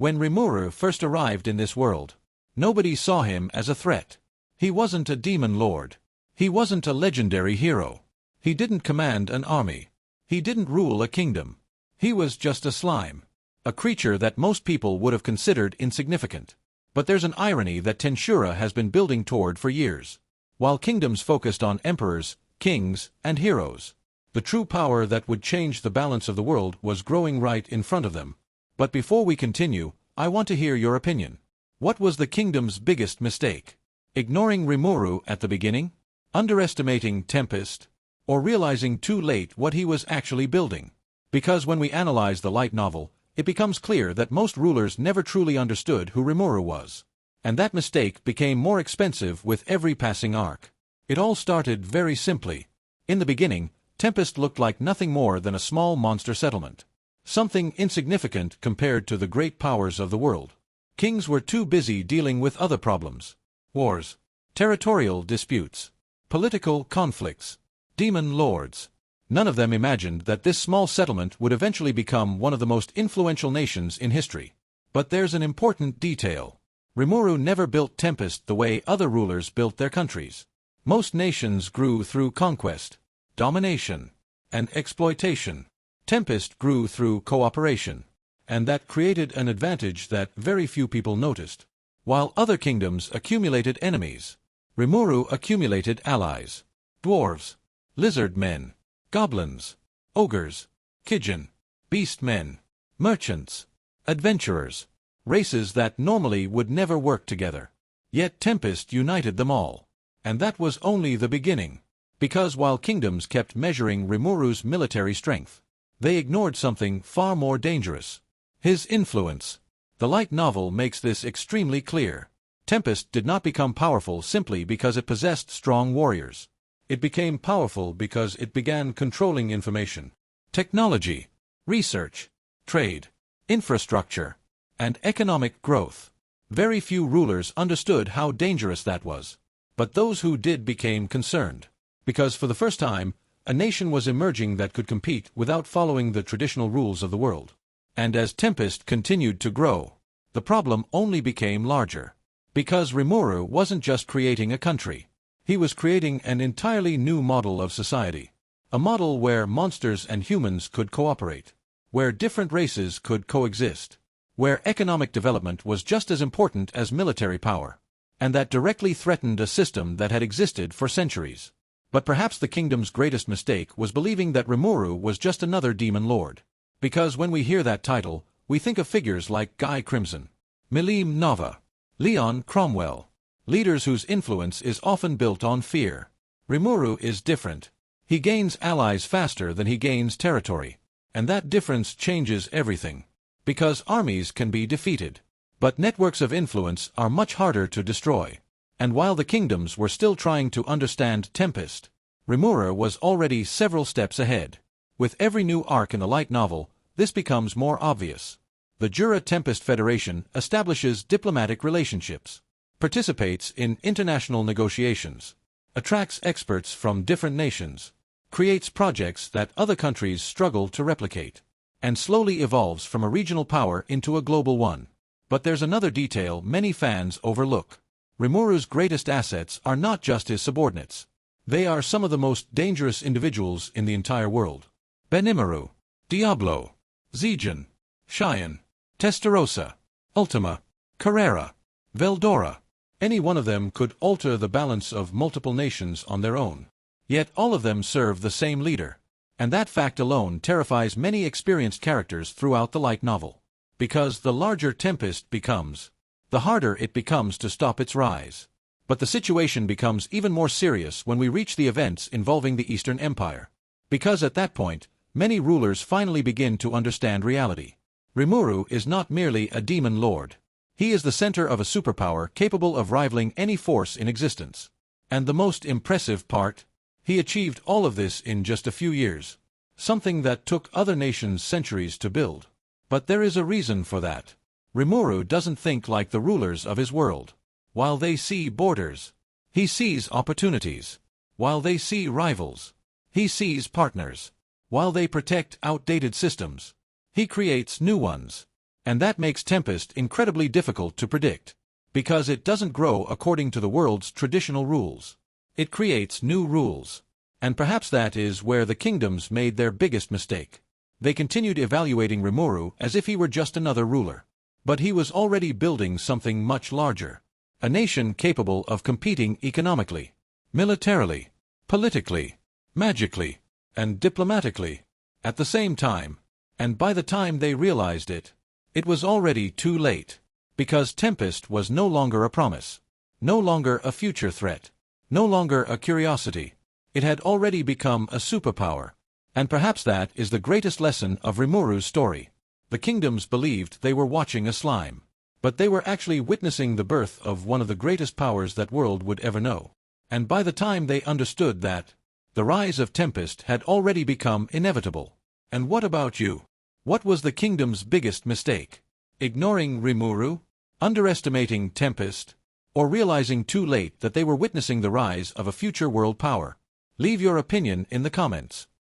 When Rimuru first arrived in this world, nobody saw him as a threat. He wasn't a demon lord. He wasn't a legendary hero. He didn't command an army. He didn't rule a kingdom. He was just a slime. A creature that most people would have considered insignificant. But there's an irony that Tensura has been building toward for years. While kingdoms focused on emperors, kings, and heroes, the true power that would change the balance of the world was growing right in front of them. But before we continue, I want to hear your opinion. What was the kingdom's biggest mistake? Ignoring Rimuru at the beginning? Underestimating Tempest? Or realizing too late what he was actually building? Because when we analyze the light novel, it becomes clear that most rulers never truly understood who Rimuru was. And that mistake became more expensive with every passing arc. It all started very simply. In the beginning, Tempest looked like nothing more than a small monster settlement. Something insignificant compared to the great powers of the world. Kings were too busy dealing with other problems. Wars, territorial disputes, political conflicts, demon lords. None of them imagined that this small settlement would eventually become one of the most influential nations in history. But there's an important detail. Rimuru never built Tempest the way other rulers built their countries. Most nations grew through conquest, domination, and exploitation. Tempest grew through cooperation, and that created an advantage that very few people noticed. While other kingdoms accumulated enemies, Rimuru accumulated allies. Dwarves, lizard men, goblins, ogres, Kijin, beast men, merchants, adventurers, races that normally would never work together. Yet Tempest united them all. And that was only the beginning. Because while kingdoms kept measuring Rimuru's military strength, they ignored something far more dangerous. His influence. The light novel makes this extremely clear. Tempest did not become powerful simply because it possessed strong warriors. It became powerful because it began controlling information, technology, research, trade, infrastructure, and economic growth. Very few rulers understood how dangerous that was. But those who did became concerned. Because for the first time, a nation was emerging that could compete without following the traditional rules of the world. And as Tempest continued to grow, the problem only became larger. Because Rimuru wasn't just creating a country. He was creating an entirely new model of society. A model where monsters and humans could cooperate. Where different races could coexist. Where economic development was just as important as military power. And that directly threatened a system that had existed for centuries. But perhaps the kingdom's greatest mistake was believing that Rimuru was just another demon lord. Because when we hear that title, we think of figures like Guy Crimson, Milim Nava, Leon Cromwell, leaders whose influence is often built on fear. Rimuru is different. He gains allies faster than he gains territory. And that difference changes everything. Because armies can be defeated. But networks of influence are much harder to destroy. And while the kingdoms were still trying to understand Tempest, Rimuru was already several steps ahead. With every new arc in the light novel, this becomes more obvious. The Jura-Tempest Federation establishes diplomatic relationships, participates in international negotiations, attracts experts from different nations, creates projects that other countries struggle to replicate, and slowly evolves from a regional power into a global one. But there's another detail many fans overlook. Rimuru's greatest assets are not just his subordinates. They are some of the most dangerous individuals in the entire world. Benimaru, Diablo, Zijin, Cheyenne, Testarossa, Ultima, Carrera, Veldora. Any one of them could alter the balance of multiple nations on their own. Yet all of them serve the same leader. And that fact alone terrifies many experienced characters throughout the light novel. Because the larger Tempest becomes, the harder it becomes to stop its rise. But the situation becomes even more serious when we reach the events involving the Eastern Empire. Because at that point, many rulers finally begin to understand reality. Rimuru is not merely a demon lord. He is the center of a superpower capable of rivaling any force in existence. And the most impressive part? He achieved all of this in just a few years. Something that took other nations centuries to build. But there is a reason for that. Rimuru doesn't think like the rulers of his world. While they see borders, he sees opportunities. While they see rivals, he sees partners. While they protect outdated systems, he creates new ones. And that makes Tempest incredibly difficult to predict. Because it doesn't grow according to the world's traditional rules. It creates new rules. And perhaps that is where the kingdoms made their biggest mistake. They continued evaluating Rimuru as if he were just another ruler. But he was already building something much larger. A nation capable of competing economically, militarily, politically, magically, and diplomatically, at the same time. And by the time they realized it, it was already too late. Because Tempest was no longer a promise, no longer a future threat, no longer a curiosity. It had already become a superpower. And perhaps that is the greatest lesson of Rimuru's story. The kingdoms believed they were watching a slime. But they were actually witnessing the birth of one of the greatest powers that world would ever know. And by the time they understood that, the rise of Tempest had already become inevitable. And what about you? What was the kingdom's biggest mistake? Ignoring Rimuru? Underestimating Tempest? Or realizing too late that they were witnessing the rise of a future world power? Leave your opinion in the comments.